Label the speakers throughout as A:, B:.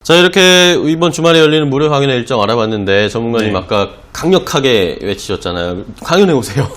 A: 자, 이렇게 이번 주말에 열리는 무료 강연의 일정 알아봤는데 전문가님
B: 네.
A: 아까 강력하게 외치셨잖아요. 강연해 오세요.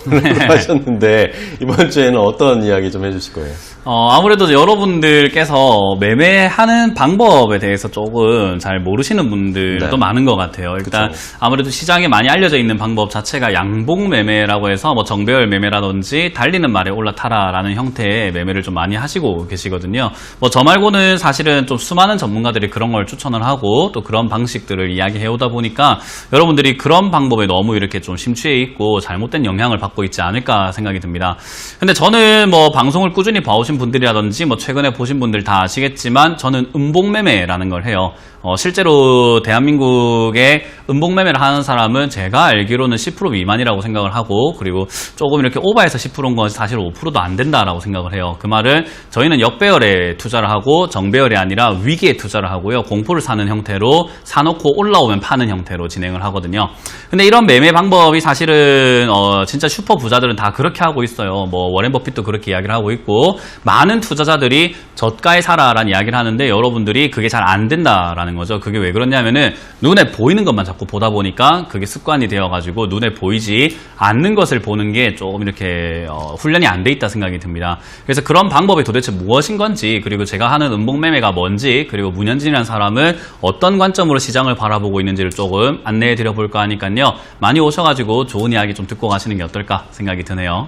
A: 하셨는데 이번 주에는 어떤 이야기 좀 해주실 거예요?
B: 아무래도 여러분들께서 매매하는 방법에 대해서 조금 잘 모르시는 분들도
A: 네.
B: 많은 것 같아요. 일단
A: 그쵸.
B: 아무래도 시장에 많이 알려져 있는 방법 자체가 양봉 매매라고 해서 뭐 정배열 매매라든지 달리는 말에 올라타라라는 형태의 매매를 좀 많이 하시고 계시거든요. 뭐 저 말고는 사실은 좀 수많은 전문가들이 그런 걸 추천을 하고 또 그런 방식들을 이야기해 오다 보니까 여러분들이 그런 방법에 너무 이렇게 좀 심취해 있고 잘못된 영향을 받고 있지 않을까 생각이 듭니다. 근데 저는 뭐 방송을 꾸준히 봐오신 분들이라든지 뭐 최근에 보신 분들 다 아시겠지만 저는 음봉매매라는 걸 해요. 실제로 대한민국에 음봉매매를 하는 사람은 제가 알기로는 10% 미만이라고 생각을 하고, 그리고 조금 이렇게 오버해서 10%인 건 사실 5%도 안 된다라고 생각을 해요. 그 말은 저희는 역배열에 투자를 하고 정배열이 아니라 위기에 투자를 하고요. 공포를 사는 형태로 사놓고 올라오면 파는 형태로 진행을 하거든요. 근데 이런 매매 방법이 사실은 진짜 슈퍼 부자들은 다 그렇게 하고 있어요. 뭐 워렌 버핏도 그렇게 이야기를 하고 있고, 많은 투자자들이 저가에 사라라는 이야기를 하는데 여러분들이 그게 잘 안 된다라는 거죠. 그게 왜 그러냐면은 눈에 보이는 것만 자꾸 보다 보니까 그게 습관이 되어가지고 눈에 보이지 않는 것을 보는 게 조금 이렇게 훈련이 안 돼 있다 생각이 듭니다. 그래서 그런 방법이 도대체 무엇인 건지, 그리고 제가 하는 음봉매매가 뭔지, 그리고 문현진이라는 사람은 어떤 관점으로 시장을 바라보고 있는지를 조금 안내해 드려 볼까 하니까요. 많이 오셔가지고 좋은 이야기 좀 듣고 가시는 게 어떨까 생각이 드네요.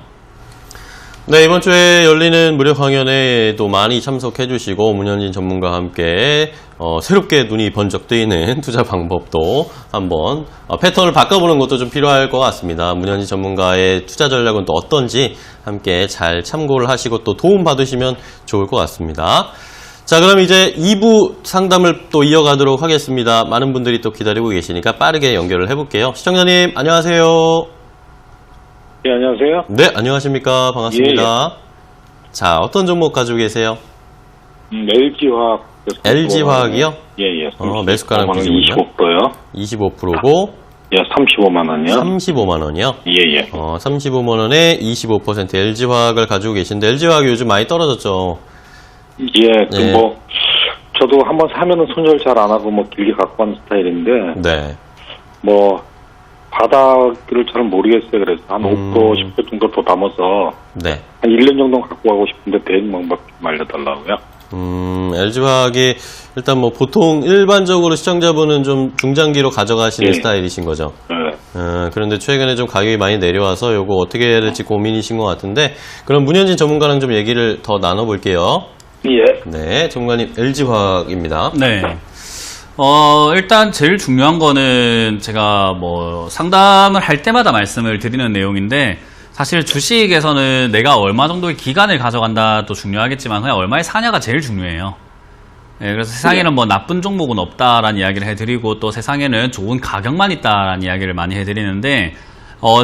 A: 네, 이번 주에 열리는 무료 강연에도 많이 참석해 주시고 문현진 전문가와 함께 새롭게 눈이 번쩍 뜨이는 투자 방법도 한번 패턴을 바꿔보는 것도 좀 필요할 것 같습니다. 문현진 전문가의 투자 전략은 또 어떤지 함께 잘 참고를 하시고 또 도움 받으시면 좋을 것 같습니다. 자, 그럼 이제 2부 상담을 또 이어가도록 하겠습니다. 많은 분들이 또 기다리고 계시니까 빠르게 연결을 해볼게요. 시청자님 안녕하세요.
C: 네, 안녕하세요.
A: 네, 안녕하십니까. 반갑습니다.
C: 예.
A: 자, 어떤 종목 가지고 계세요?
C: LG화학.
A: LG화학이요?
C: 예, 예.
A: 매수가는
C: 25%요.
A: 25%고,
C: 예, 35만 원이요.
A: 35만 원이요?
C: 예, 예.
A: 35만 원에 25% LG화학을 가지고 계신데, LG화학이 요즘 많이 떨어졌죠?
C: 예,
A: 예.
C: 저도 한번 사면은 손절 잘 안 하고 길게 갖고 가는 스타일인데,
A: 네.
C: 바닥을 잘 모르겠어요. 그래서 한 5%, 10% 정도 더 담아서
A: 네.
C: 한 1년 정도 갖고 가고 싶은데 대응 방법 좀 알려달라고요.
A: LG화학이 일단 보통 일반적으로 시청자분은 좀 중장기로 가져가시는
C: 예.
A: 스타일이신 거죠?
C: 네.
A: 그런데 최근에 좀 가격이 많이 내려와서 요거 어떻게 해야 될지 고민이신 것 같은데, 그럼 문현진 전문가랑 좀 얘기를 더 나눠볼게요.
C: 예.
A: 네, 전문가님 LG화학입니다.
B: 네. 일단 제일 중요한 거는 제가 상담을 할 때마다 말씀을 드리는 내용인데, 사실 주식에서는 내가 얼마 정도의 기간을 가져간다도 중요하겠지만 그냥 얼마에 사냐가 제일 중요해요. 네, 그래서 세상에는 나쁜 종목은 없다라는 이야기를 해드리고, 또 세상에는 좋은 가격만 있다라는 이야기를 많이 해드리는데,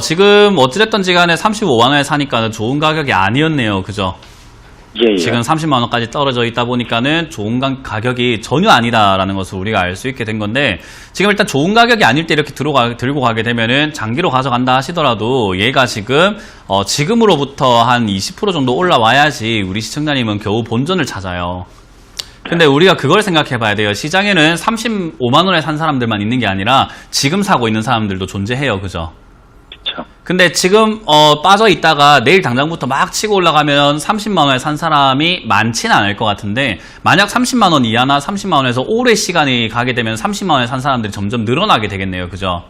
B: 지금 어찌됐든지 간에 35만 원에 사니까는 좋은 가격이 아니었네요. 그죠?
C: 예, 예.
B: 지금 30만 원까지 떨어져 있다 보니까는 좋은 가격이 전혀 아니다라는 것을 우리가 알 수 있게 된 건데, 지금 일단 좋은 가격이 아닐 때 이렇게 들고 가게 되면은 장기로 가져간다 하시더라도 얘가 지금으로부터 한 20% 정도 올라와야지 우리 시청자님은 겨우 본전을 찾아요. 근데 우리가 그걸 생각해 봐야 돼요. 시장에는 35만 원에 산 사람들만 있는 게 아니라 지금 사고 있는 사람들도 존재해요. 그죠? 근데 지금 빠져 있다가 내일 당장부터 막 치고 올라가면 30만 원에 산 사람이 많지는 않을 것 같은데, 만약 30만 원 이하나 30만 원에서 오래 시간이 가게 되면 30만 원에 산 사람들이 점점 늘어나게 되겠네요. 그죠?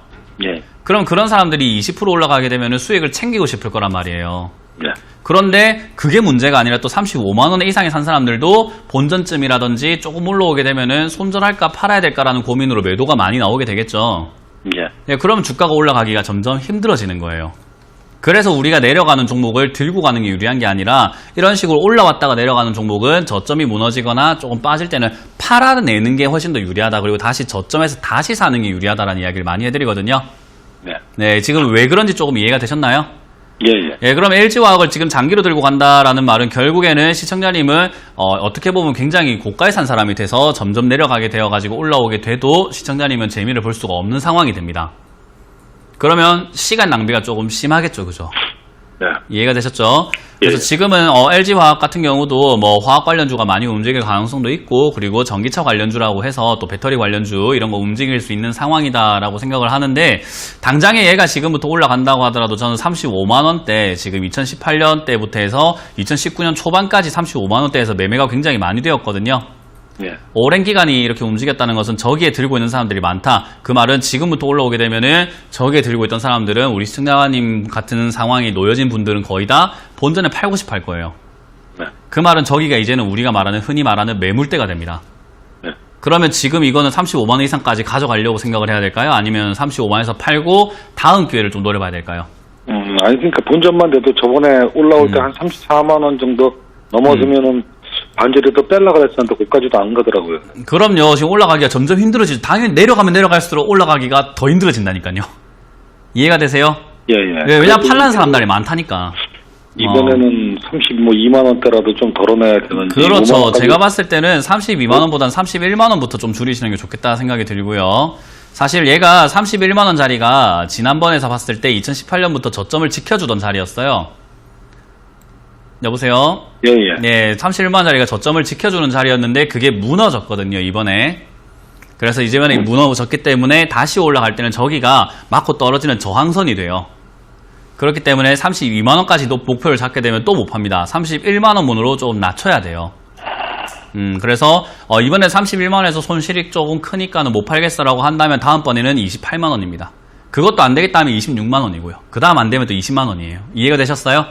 C: 예.
B: 그럼 그런 사람들이 20% 올라가게 되면 수익을 챙기고 싶을 거란 말이에요.
C: 예.
B: 그런데 그게 문제가 아니라 또 35만 원 이상에 산 사람들도 본전쯤이라든지 조금 올라오게 되면은 손절할까 팔아야 될까라는 고민으로 매도가 많이 나오게 되겠죠.
C: 예.
B: 그러면 주가가 올라가기가 점점 힘들어지는 거예요. 그래서 우리가 내려가는 종목을 들고 가는 게 유리한 게 아니라, 이런 식으로 올라왔다가 내려가는 종목은 저점이 무너지거나 조금 빠질 때는 팔아내는 게 훨씬 더 유리하다. 그리고 다시 저점에서 다시 사는 게 유리하다라는 이야기를 많이 해드리거든요.
C: 네.
B: 네, 지금 왜 그런지 조금 이해가 되셨나요?
C: 예, 예.
B: 예, 그럼 LG화학을 지금 장기로 들고 간다라는 말은 결국에는 시청자님은 어떻게 보면 굉장히 고가에 산 사람이 돼서 점점 내려가게 되어가지고 올라오게 돼도 시청자님은 재미를 볼 수가 없는 상황이 됩니다. 그러면 시간 낭비가 조금 심하겠죠, 그죠?
C: 네.
B: 이해가 되셨죠? 그래서
C: 예.
B: 지금은 LG화학 같은 경우도 뭐 화학 관련주가 많이 움직일 가능성도 있고, 그리고 전기차 관련주라고 해서 또 배터리 관련주 이런 거 움직일 수 있는 상황이다라고 생각을 하는데, 당장에 얘가 지금부터 올라간다고 하더라도 저는 35만 원대, 지금 2018년 때부터 해서 2019년 초반까지 35만 원대에서 매매가 굉장히 많이 되었거든요.
C: 예.
B: 오랜 기간이 이렇게 움직였다는 것은 저기에 들고 있는 사람들이 많다. 그 말은 지금부터 올라오게 되면은 저기에 들고 있던 사람들은, 우리 시청자님 같은 상황이 놓여진 분들은 거의 다 본전에 팔고 싶어 할 거예요.
C: 네.
B: 그 말은 저기가 이제는 우리가 말하는, 흔히 말하는 매물대가 됩니다.
C: 네.
B: 그러면 지금 이거는 35만 원 이상까지 가져가려고 생각을 해야 될까요? 아니면 35만 원에서 팔고 다음 기회를 좀 노려봐야 될까요?
C: 아니, 그러니까 본전만 돼도 저번에 올라올 때 한 34만 원 정도 넘어서면은 반절에도 뺄라 그랬었는데 거기까지도 안 가더라고요.
B: 그럼요. 지금 올라가기가 점점 힘들어지죠. 당연히 내려가면 내려갈수록 올라가기가 더 힘들어진다니까요. 이해가 되세요?
C: 예.
B: 네, 왜냐면 팔라는 사람들이 많다니까.
C: 이번에는 32만 원대라도 좀 덜어내야 되는지.
B: 그렇죠.
C: 5만 원까지.
B: 제가 봤을 때는 32만 원보단 31만 원부터 좀 줄이시는 게 좋겠다 생각이 들고요. 사실 얘가 31만 원짜리가 지난번에서 봤을 때 2018년부터 저점을 지켜주던 자리였어요. 여보세요?
C: 예.
B: 네, 31만 원짜리가 저점을 지켜주는 자리였는데 그게 무너졌거든요, 이번에. 그래서 이제는 무너졌기 때문에 다시 올라갈 때는 저기가 맞고 떨어지는 저항선이 돼요. 그렇기 때문에 32만 원까지도 목표를 잡게 되면 또 못 팝니다. 31만 원 문으로 좀 낮춰야 돼요. 그래서 이번에 31만 원에서 손실이 조금 크니까는 못 팔겠어라고 한다면 다음번에는 28만 원입니다. 그것도 안 되겠다 하면 26만 원이고요. 그 다음 안 되면 또 20만 원이에요. 이해가 되셨어요?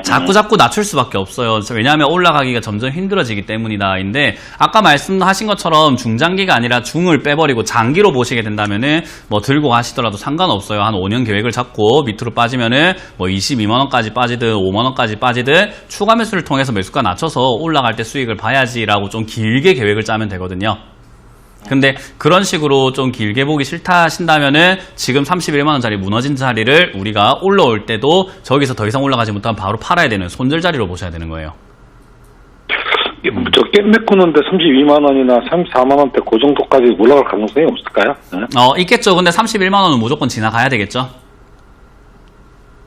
B: 자꾸 낮출 수밖에 없어요. 왜냐하면 올라가기가 점점 힘들어지기 때문이다인데, 아까 말씀하신 것처럼 중장기가 아니라 중을 빼버리고 장기로 보시게 된다면은 뭐 들고 가시더라도 상관없어요. 한 5년 계획을 잡고 밑으로 빠지면은 뭐 22만 원까지 빠지든 5만 원까지 빠지든 추가 매수를 통해서 매수가 낮춰서 올라갈 때 수익을 봐야지라고 좀 길게 계획을 짜면 되거든요. 근데 그런 식으로 좀 길게 보기 싫다 하신다면은 지금 31만원짜리 무너진 자리를 우리가 올라올 때도 저기서 더 이상 올라가지 못하면 바로 팔아야 되는 손절 자리로 보셔야 되는 거예요.
C: 저 깻 메꾸는데 32만 원이나 34만 원대 그 정도까지 올라갈 가능성이 없을까요? 네?
B: 있겠죠. 근데 31만원은 무조건 지나가야 되겠죠.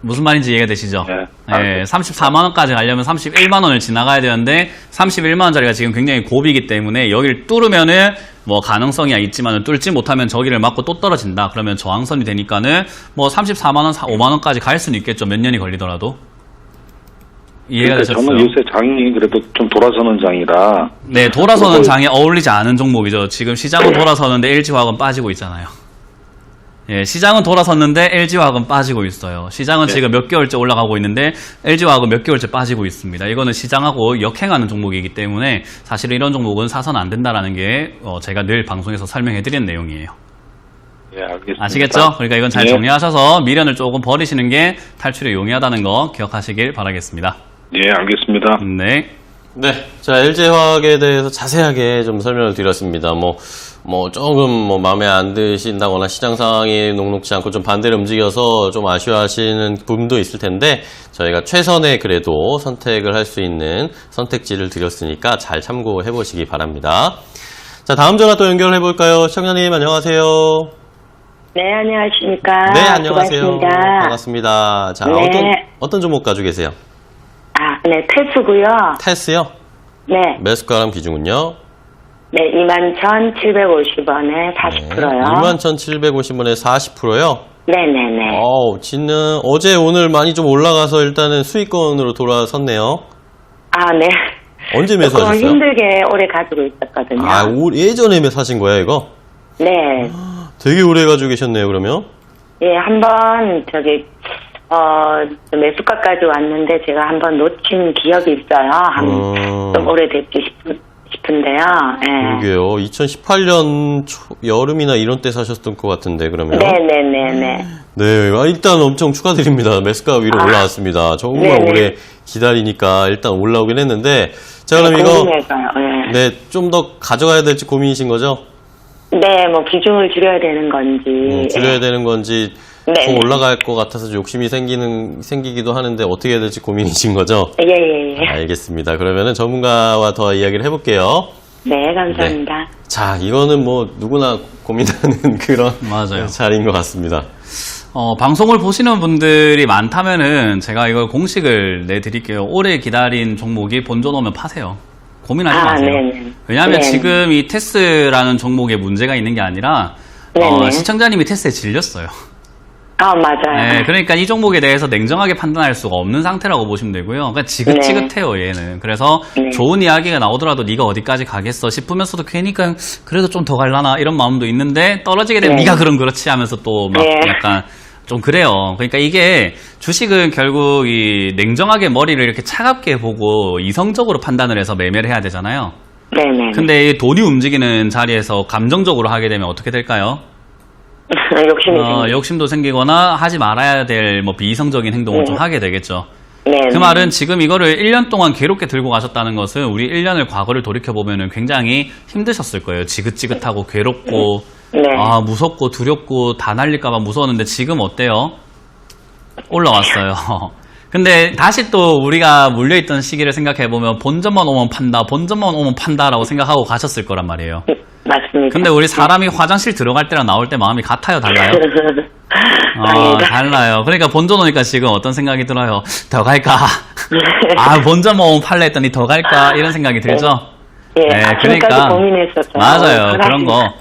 B: 무슨 말인지 이해가 되시죠?
C: 네.
B: 34만원까지 가려면 31만원을 지나가야 되는데 31만원짜리가 지금 굉장히 고비이기 때문에 여기를 뚫으면은 뭐 가능성이 있지만 뚫지 못하면 저기를 맞고 또 떨어진다. 그러면 저항선이 되니까는 뭐 34만원, 5만원까지 갈 수는 있겠죠. 몇 년이 걸리더라도. 이해가 되셨어요?
C: 저는 요새 장이 그래도 좀 돌아서는 장이라.
B: 네, 돌아서는 장에 어울리지 않은 종목이죠. 지금 시장은 돌아서는데 LG화학은 빠지고 있잖아요. 예, 시장은 돌아섰는데 LG화학은 빠지고 있어요. 시장은 지금 몇 개월째 올라가고 있는데 LG화학은 몇 개월째 빠지고 있습니다. 이거는 시장하고 역행하는 종목이기 때문에 사실 이런 종목은 사서는 안 된다라는 게 제가 늘 방송에서 설명해드린 내용이에요.
C: 예, 알겠습니다.
B: 아시겠죠? 그러니까 이건 잘
C: 예.
B: 정리하셔서 미련을 조금 버리시는 게 탈출에 용이하다는 거 기억하시길 바라겠습니다.
C: 예, 알겠습니다.
B: 네.
A: 네. 자, LG화학에 대해서 자세하게 좀 설명을 드렸습니다. 조금 마음에 안 드신다거나 시장 상황이 녹록지 않고 좀 반대로 움직여서 좀 아쉬워하시는 부분도 있을 텐데, 저희가 최선의 그래도 선택을 할 수 있는 선택지를 드렸으니까 잘 참고해 보시기 바랍니다. 자, 다음 전화 또 연결해 볼까요? 시청자님 안녕하세요.
D: 네, 안녕하십니까.
A: 네, 안녕하세요.
D: 고맙습니다.
A: 반갑습니다. 자,
D: 네.
A: 어떤 종목 가지고 계세요?
D: 네, 태수고요.
A: 테스요?
D: 네,
A: 매수가랑 비중은요?
D: 네, 21,750원에 40%요.
A: 21,750원에 40%요?
D: 네네네.
A: 지는 어제 오늘 많이 좀 올라가서 일단은 수익권으로 돌아섰네요.
D: 네.
A: 언제
D: 조금
A: 매수하셨어요?
D: 힘들게 오래 가지고 있었거든요.
A: 예전에 사신 거예요, 이거?
D: 네.
A: 되게 오래 가지고 계셨네요, 그러면?
D: 예, 한번 매수가까지 왔는데 제가 한번 놓친 기억이 있어요. 좀 오래됐지 싶은데요. 예.
A: 그러게요. 2018년 여름이나 이런 때 사셨던 것 같은데, 그러면?
D: 네네네네.
A: 네, 일단 엄청 축하드립니다. 매수가 위로 올라왔습니다. 정말
D: 네네.
A: 오래 기다리니까 일단 올라오긴 했는데, 자, 그럼 이거,
D: 고민해서요. 예.
A: 네, 좀 더 가져가야 될지 고민이신 거죠?
D: 네, 뭐 비중을 줄여야 되는 건지.
A: 줄여야 되는 건지,
D: 네.
A: 더 올라갈 것 같아서 욕심이 생기기도 하는데 어떻게 해야 될지 고민이신 거죠?
D: 예.
A: 알겠습니다. 그러면은 전문가와 더 이야기를 해볼게요.
D: 네, 감사합니다.
A: 자, 이거는 뭐 누구나 고민하는 그런
B: 맞아요.
A: 자리인 것 같습니다.
B: 방송을 보시는 분들이 많다면은 제가 이걸 공식을 내드릴게요. 오래 기다린 종목이 본전 오면 파세요. 고민하지 마세요.
D: 네네.
B: 왜냐하면
D: 네네.
B: 지금 이 테스라는 종목에 문제가 있는 게 아니라
D: 네네.
B: 시청자님이 테스에 질렸어요.
D: 맞아요.
B: 네, 그러니까 이 종목에 대해서 냉정하게 판단할 수가 없는 상태라고 보시면 되고요. 그러니까 지긋지긋해요, 얘는. 그래서
D: 네.
B: 좋은 이야기가 나오더라도 네가 어디까지 가겠어 싶으면서도 괜히 그래도 좀 더 갈라나 이런 마음도 있는데 떨어지게 되면
D: 네.
B: 네가 그럼 그렇지 하면서 또 막
D: 네.
B: 약간 좀 그래요. 그러니까 이게 주식은 결국 이 냉정하게 머리를 이렇게 차갑게 보고 이성적으로 판단을 해서 매매를 해야 되잖아요.
D: 네네.
B: 근데 이 돈이 움직이는 자리에서 감정적으로 하게 되면 어떻게 될까요?
D: 욕심이 생겨.
B: 욕심도 생기거나 하지 말아야 될 뭐 비이성적인 행동을
D: 네.
B: 좀 하게 되겠죠.
D: 네.
B: 그 말은 지금 이거를 1년 동안 괴롭게 들고 가셨다는 것은 우리 1년을 과거를 돌이켜보면 굉장히 힘드셨을 거예요. 지긋지긋하고 괴롭고
D: 네.
B: 무섭고 두렵고 다 날릴까봐 무서웠는데 지금 어때요? 올라왔어요. 근데 다시 또 우리가 물려있던 시기를 생각해보면 본전만 오면 판다, 본전만 오면 판다라고 생각하고 가셨을 거란 말이에요.
D: 맞습니다.
B: 근데 우리 사람이 화장실 들어갈 때랑 나올 때 마음이 같아요, 달라요?
D: 아니다.
B: 달라요. 그러니까 본전 오니까 지금 어떤 생각이 들어요? 더 갈까? 본전 모으면 팔래 했더니 더 갈까? 이런 생각이 들죠?
D: 예, 아침까지 고민했었어요.
B: 맞아요. 그런 거.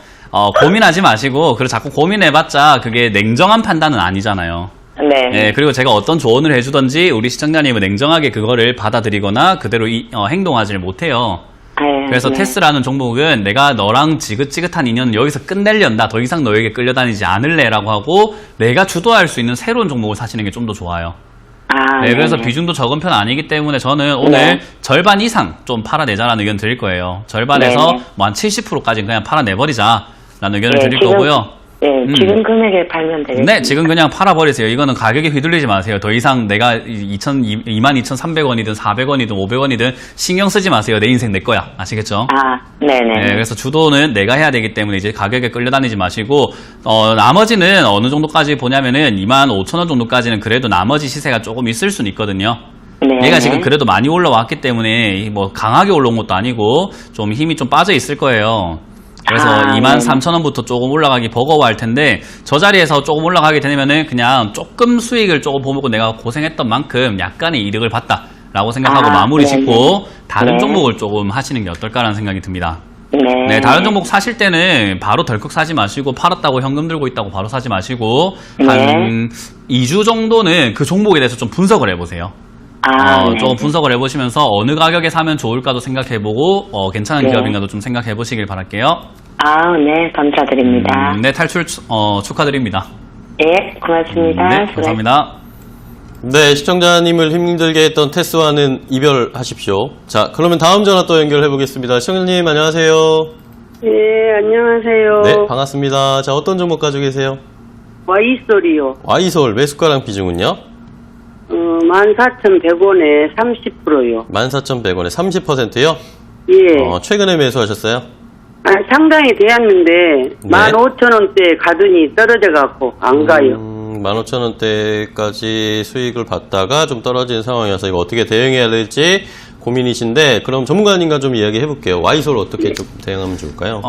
B: 고민하지 마시고, 그리고 자꾸 고민해봤자 그게 냉정한 판단은 아니잖아요.
D: 네.
B: 예, 그리고 제가 어떤 조언을 해주던지 우리 시청자님은 냉정하게 그거를 받아들이거나 그대로 행동하지를 못해요.
D: 네.
B: 그래서
D: 네.
B: 테스라는 종목은 내가 너랑 지긋지긋한 인연은 여기서 끝내련다. 더 이상 너에게 끌려다니지 않을래라고 하고 내가 주도할 수 있는 새로운 종목을 사시는 게 좀 더 좋아요. 네, 그래서 비중도 적은 편 아니기 때문에 저는 오늘
D: 네.
B: 절반 이상 좀 팔아내자라는 의견 드릴 거예요. 절반에서
D: 네.
B: 뭐 한 70%까지는 그냥 팔아내버리자라는 의견을
D: 네,
B: 드릴
D: 지금-
B: 거고요.
D: 네, 지금 금액에 팔면 되겠습니다.
B: 네, 지금 그냥 팔아버리세요. 이거는 가격에 휘둘리지 마세요. 더 이상 내가 22,300원이든 400원이든 500원이든 신경 쓰지 마세요. 내 인생 내 거야. 아시겠죠?
D: 네네.
B: 네, 그래서 주도는 내가 해야 되기 때문에 이제 가격에 끌려다니지 마시고, 나머지는 어느 정도까지 보냐면은 25,000원 정도까지는 그래도 나머지 시세가 조금 있을 수는 있거든요.
D: 네.
B: 얘가 지금 그래도 많이 올라왔기 때문에 뭐 강하게 올라온 것도 아니고 좀 힘이 좀 빠져 있을 거예요. 그래서 23,000원부터 조금 올라가기 버거워할 텐데 저 자리에서 조금 올라가게 되면은 그냥 조금 수익을 조금 보고 내가 고생했던 만큼 약간의 이득을 봤다라고 생각하고 마무리
D: 네네.
B: 짓고 다른
D: 네.
B: 종목을 조금 하시는 게 어떨까라는 생각이 듭니다.
D: 네.
B: 네, 다른 종목 사실 때는 바로 덜컥 사지 마시고 팔았다고 현금 들고 있다고 바로 사지 마시고 한 2주 정도는 그 종목에 대해서 좀 분석을 해보세요.
D: 네.
B: 조금 분석을 해보시면서 어느 가격에 사면 좋을까도 생각해보고 괜찮은
D: 네.
B: 기업인가도 좀 생각해보시길 바랄게요.
D: 네, 감사드립니다.
B: 네, 탈출 축하드립니다.
D: 예, 고맙습니다.
B: 네, 감사합니다.
A: 네, 시청자님을 힘들게 했던 테스와는 이별하십시오. 자, 그러면 다음 전화 또 연결해 보겠습니다. 시청자님 안녕하세요.
E: 예, 안녕하세요.
A: 네, 반갑습니다. 자, 어떤 종목 가지고 계세요?
E: 와이소리요.
A: 와이솔 매수가랑 비중은요?
E: 14,100원에 30%요.
A: 14,100원에 30%요?
E: 예.
A: 최근에 매수하셨어요?
E: 상당히 되었는데,
A: 네.
E: 15,000원대 가더니 떨어져갖고, 안 가요.
A: 15,000원대까지 수익을 받다가 좀 떨어진 상황이어서 이거 어떻게 대응해야 될지 고민이신데, 그럼 전문가님과 좀 이야기 해볼게요. 와이솔 어떻게 좀 대응하면 좋을까요?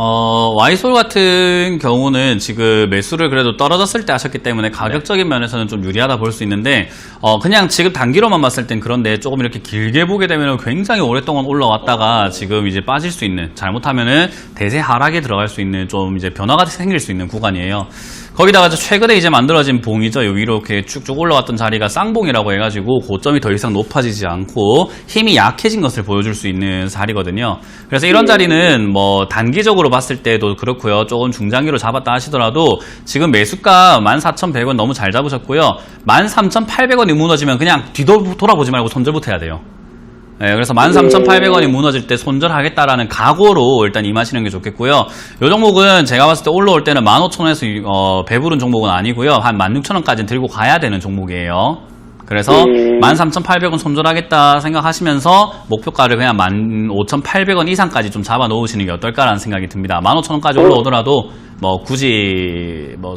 B: 와이솔 같은 경우는 지금 매수를 그래도 떨어졌을 때 하셨기 때문에 가격적인 면에서는 좀 유리하다 볼 수 있는데, 그냥 지금 단기로만 봤을 땐 그런데 조금 이렇게 길게 보게 되면 굉장히 오랫동안 올라왔다가 지금 이제 빠질 수 있는, 잘못하면은 대세 하락에 들어갈 수 있는 좀 이제 변화가 생길 수 있는 구간이에요. 거기다가 최근에 이제 만들어진 봉이죠. 여기 이렇게 쭉쭉 올라왔던 자리가 쌍봉이라고 해가지고 고점이 더 이상 높아지지 않고 힘이 약해진 것을 보여줄 수 있는 자리거든요. 그래서 이런 자리는 뭐 단기적으로 봤을 때도 그렇고요. 조금 중장기로 잡았다 하시더라도 지금 매수가 14,100원 너무 잘 잡으셨고요. 13,800원이 무너지면 그냥 뒤도 돌아보지 말고 손절부터 해야 돼요. 네, 그래서 13,800원이 무너질 때 손절하겠다라는 각오로 일단 임하시는 게 좋겠고요. 요 종목은 제가 봤을 때 올라올 때는 15,000원에서 배부른 종목은 아니고요. 한 16,000원까지는 들고 가야 되는 종목이에요. 그래서 13,800원 손절하겠다 생각하시면서 목표가를 그냥 15,800원 이상까지 좀 잡아 놓으시는 게 어떨까라는 생각이 듭니다. 15,000원까지 올라오더라도 뭐 굳이 뭐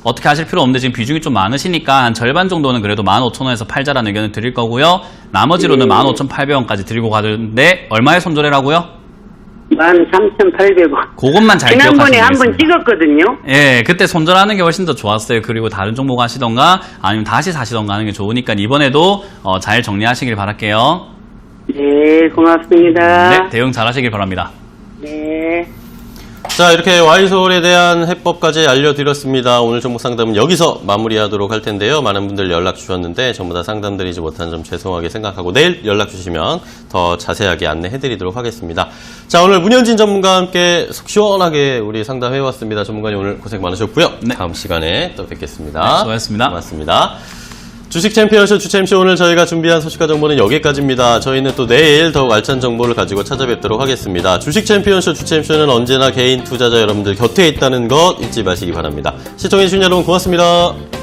B: 어떻게 하실 필요 없는데 지금 비중이 좀 많으시니까 한 절반 정도는 그래도 15,000원에서 팔자라는 의견을 드릴 거고요. 나머지로는 15,800원까지 드리고 가는데 얼마에 손절해라고요?
E: 13,800원.
B: 그것만 잘
E: 지난번에
B: 기억하시면
E: 한 번
B: 되겠습니다.
E: 찍었거든요.
B: 예, 그때 손절하는 게 훨씬 더 좋았어요. 그리고 다른 종목 하시던가 아니면 다시 사시던가 하는 게 좋으니까 이번에도 잘 정리하시길 바랄게요.
E: 네, 고맙습니다.
B: 네, 대응 잘 하시길 바랍니다.
E: 네.
A: 자, 이렇게 Y서울에 대한 해법까지 알려드렸습니다. 오늘 종목 상담은 여기서 마무리하도록 할 텐데요. 많은 분들 연락 주셨는데 전부 다 상담드리지 못한 점 죄송하게 생각하고 내일 연락 주시면 더 자세하게 안내해드리도록 하겠습니다. 자, 오늘 문현진 전문가와 함께 속 시원하게 우리 상담해봤습니다. 전문가님 오늘 고생 많으셨고요.
B: 네.
A: 다음 시간에 또 뵙겠습니다.
B: 네, 수고하셨습니다.
A: 고맙습니다. 주식 챔피언쇼 주챔쇼 오늘 저희가 준비한 소식과 정보는 여기까지입니다. 저희는 또 내일 더욱 알찬 정보를 가지고 찾아뵙도록 하겠습니다. 주식 챔피언쇼 주챔쇼는 언제나 개인 투자자 여러분들 곁에 있다는 것 잊지 마시기 바랍니다. 시청해주신 여러분 고맙습니다.